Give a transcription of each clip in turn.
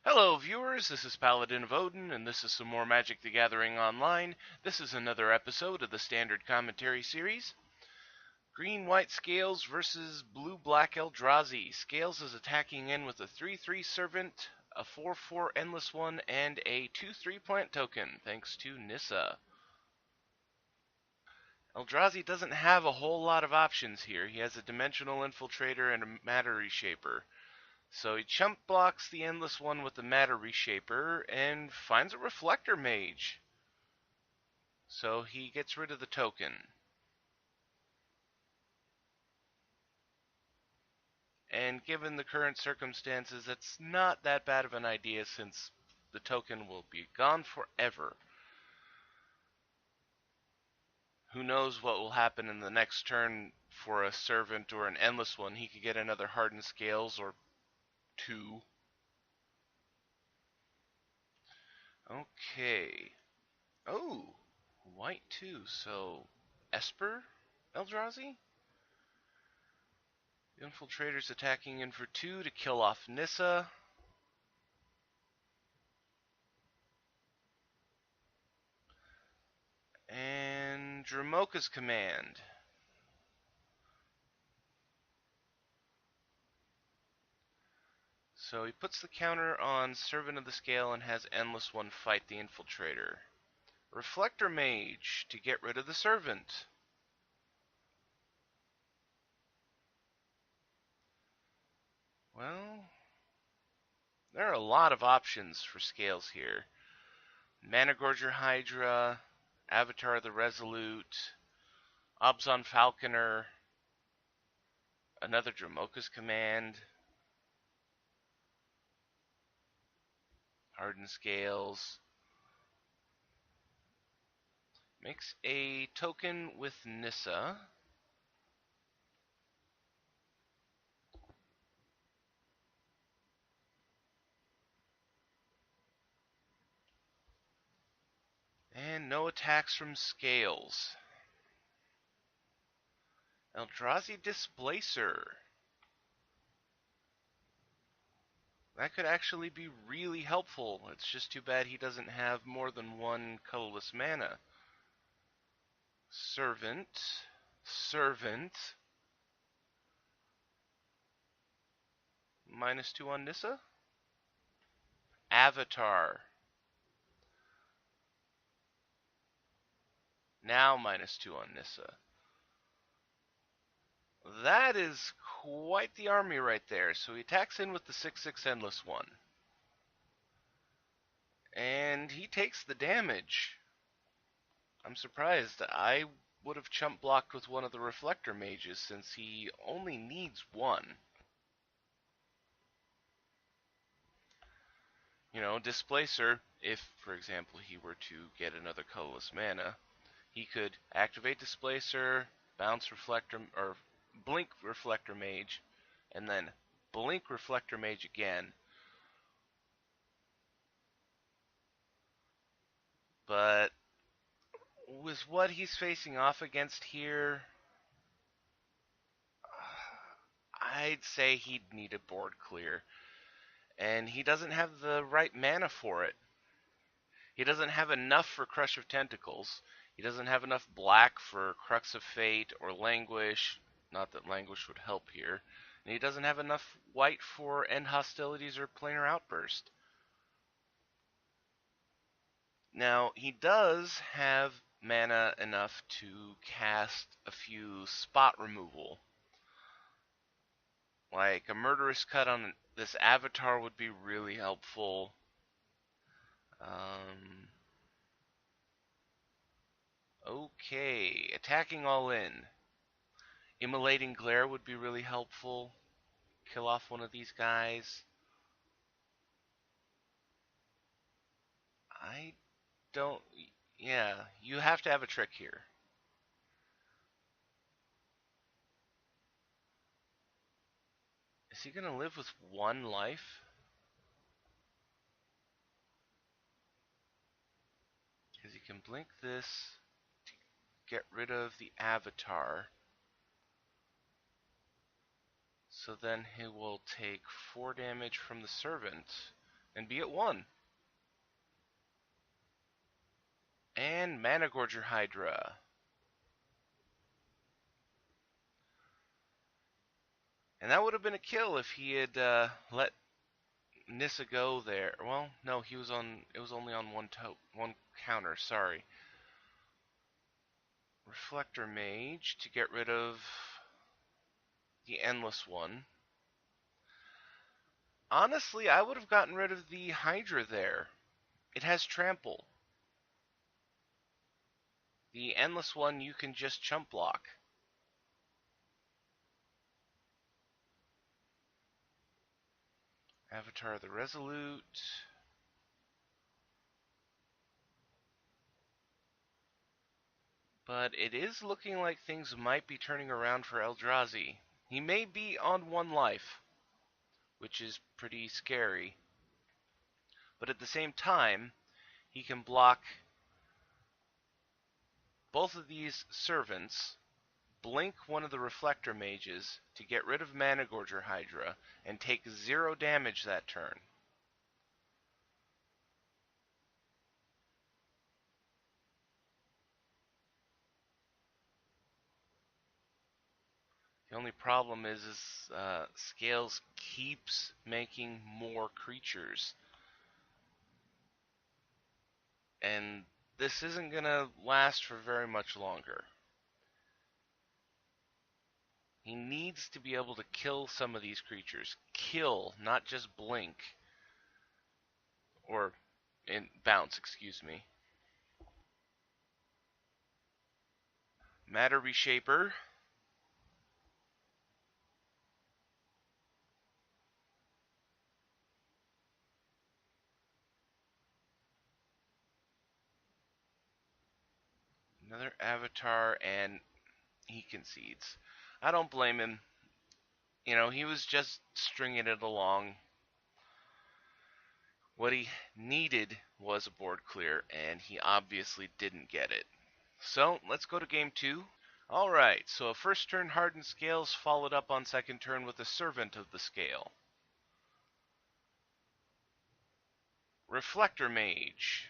Hello viewers, this is Paladin of Odin, and this is some more Magic the Gathering Online. This is another episode of the Standard Commentary Series. Green-White Scales versus Blue-Black Eldrazi. Scales is attacking in with a 3-3 Servant, a 4-4 Endless One, and a 2-3 Plant Token, thanks to Nissa. Eldrazi doesn't have a whole lot of options here. He has a Dimensional Infiltrator and a Matter Reshaper. So he chump blocks the Endless One with the Matter Reshaper and finds a Reflector Mage. So he gets rid of the token. And given the current circumstances, that's not that bad of an idea since the token will be gone forever. Who knows what will happen in the next turn for a Servant or an Endless One. He could get another Hardened Scales or two. Okay. Oh, white too. So, Esper Eldrazi? The Infiltrator's attacking in for 2 to kill off Nissa. And Dramoka's command. So he puts the counter on Servant of the Scale and has Endless One fight the Infiltrator. Reflector Mage to get rid of the Servant. Well, there are a lot of options for Scales here. Managorger Hydra, Avatar the Resolute, Obzon Falconer, another Dramoka's command, Hardened Scales. Makes a token with Nissa. And no attacks from Scales. Eldrazi Displacer. That could actually be really helpful. It's just too bad he doesn't have more than one colorless mana. Servant. Servant. -2 on Nissa. Avatar. Now -2 on Nissa. That is quite the army right there. So he attacks in with the 6/6 Endless One. And he takes the damage. I'm surprised. I would have chump blocked with one of the Reflector Mages since he only needs one. You know, Displacer, if, for example, he were to get another colorless mana, he could activate Displacer, bounce Reflector, or blink Reflector Mage, and then blink Reflector Mage again. But with what he's facing off against here, I'd say he'd need a board clear. And he doesn't have the right mana for it. He doesn't have enough for Crush of Tentacles. He doesn't have enough black for Crux of Fate or Languish. Not that Languish would help here. And he doesn't have enough white for End Hostilities or Planar Outburst. Now, he does have mana enough to cast a few spot removal. Like a Murderous Cut on this Avatar would be really helpful. Okay, attacking all in. Immolating Glare would be really helpful. Kill off one of these guys. I don't... Yeah, you have to have a trick here. Is he going to live with one life? Because he can blink this to get rid of the Avatar. So then he will take 4 damage from the Servant and be at 1. And Mana Gorger Hydra. And that would have been a kill if he had let Nissa go there. Well, no, he was on. It was only on one counter. Sorry. Reflector Mage to get rid of the Endless one. Honestly, I would have gotten rid of the Hydra there. It has Trample. The Endless one you can just chump block. Avatar the Resolute. But it is looking like things might be turning around for Eldrazi. He may be on 1 life, which is pretty scary. But at the same time, he can block both of these servants, blink one of the Reflector Mages to get rid of Mana Gorger Hydra, and take 0 damage that turn. The only problem is Scales keeps making more creatures. And this isn't going to last for very much longer. He needs to be able to kill some of these creatures. Kill, not just blink. Or bounce, excuse me. Matter Reshaper. Another Avatar, and he concedes. I don't blame him. You know, he was just stringing it along. What he needed was a board clear, and he obviously didn't get it. So, let's go to game 2. Alright, so a first turn Hardened Scales followed up on second turn with a Servant of the Scale. Reflector Mage.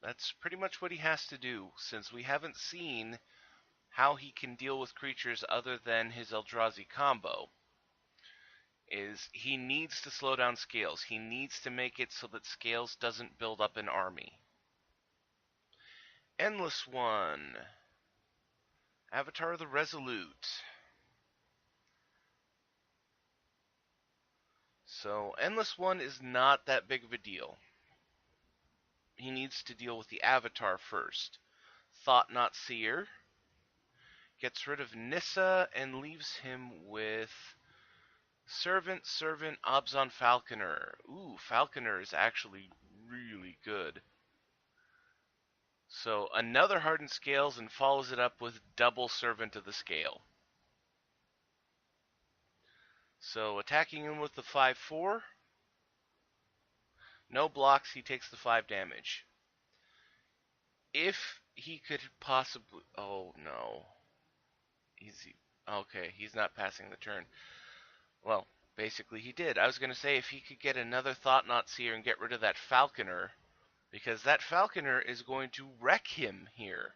That's pretty much what he has to do, since we haven't seen how he can deal with creatures other than his Eldrazi combo. Is he needs to slow down Scales. He needs to make it so that Scales doesn't build up an army. Endless One. Avatar the Resolute. So, Endless One is not that big of a deal. He needs to deal with the Avatar first. Thought Not Seer. Gets rid of Nissa and leaves him with Servant, Obzon Falconer. Ooh, Falconer is actually really good. So another Hardened Scales and follows it up with double Servant of the Scale. So attacking him with the 5/4. No blocks, he takes the 5 damage. If he could possibly... Oh, no. Okay, he's not passing the turn. Well, basically he did. I was going to say if he could get another Thought Not Seer and get rid of that Falconer, because that Falconer is going to wreck him here.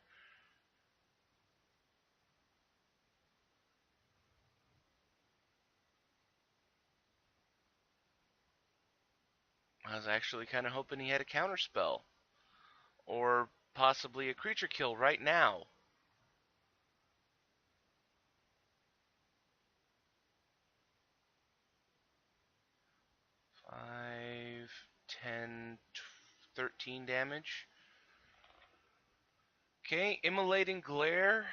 I was actually kind of hoping he had a counterspell. Or possibly a creature kill right now. Five, 10, 13 damage. Okay, Immolating Glare.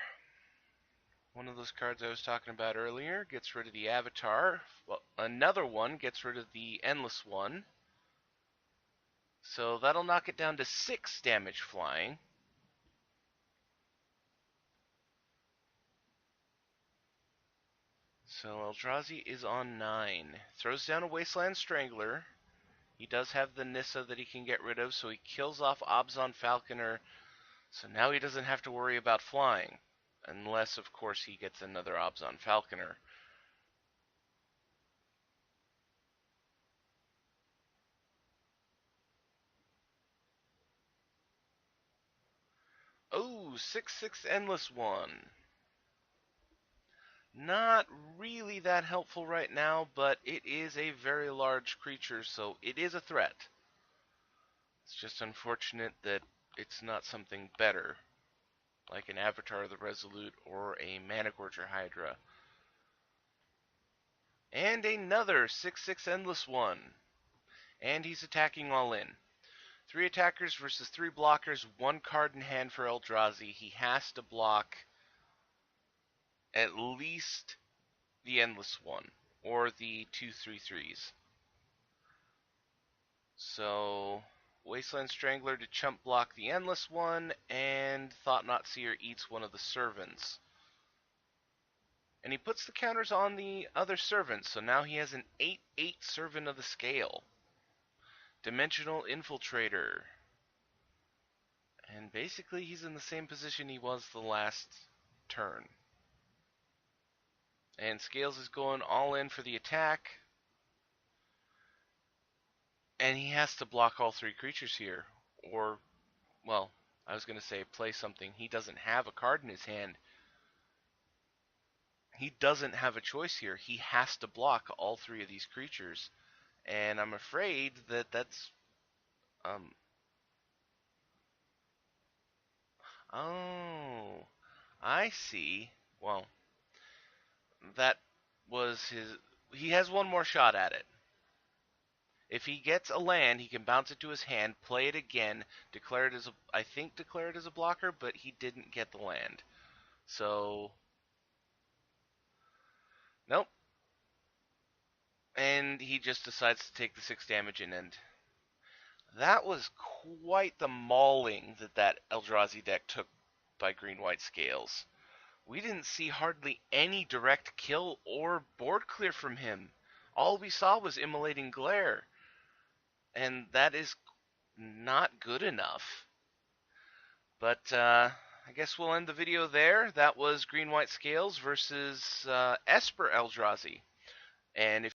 One of those cards I was talking about earlier gets rid of the Avatar. Well, another one gets rid of the Endless One. So that'll knock it down to 6 damage flying. So Eldrazi is on 9. Throws down a Wasteland Strangler. He does have the Nissa that he can get rid of, so he kills off Obzon Falconer. So now he doesn't have to worry about flying. Unless, of course, he gets another Obzon Falconer. Oh, 6/6 Endless One. Not really that helpful right now, but it is a very large creature, so it is a threat. It's just unfortunate that it's not something better, like an Avatar of the Resolute or a Managorger Hydra. And another 6/6 Endless One. And he's attacking all in. 3 attackers versus 3 blockers, 1 card in hand for Eldrazi. He has to block at least the Endless One, or the 2/3/3s. So, Wasteland Strangler to chump block the Endless One, and Thought Not Seer eats one of the servants. And he puts the counters on the other servants, so now he has an 8/8 Servant of the Scale. Dimensional Infiltrator. And basically he's in the same position he was the last turn. And Scales is going all in for the attack. And he has to block all 3 creatures here. Or, well, I was going to say play something. He doesn't have a card in his hand. He doesn't have a choice here. He has to block all 3 of these creatures. And I'm afraid that that's... Oh, I see. Well, that was his... He has one more shot at it. If he gets a land, he can bounce it to his hand, play it again, declare it as a... I think declare it as a blocker, but he didn't get the land. So... Nope. And he just decides to take the 6 damage and end. That was quite the mauling that Eldrazi deck took by green-white Scales. We didn't see hardly any direct kill or board clear from him. All we saw was Immolating Glare. And that is not good enough. But I guess we'll end the video there. That was green-white Scales versus Esper Eldrazi. And if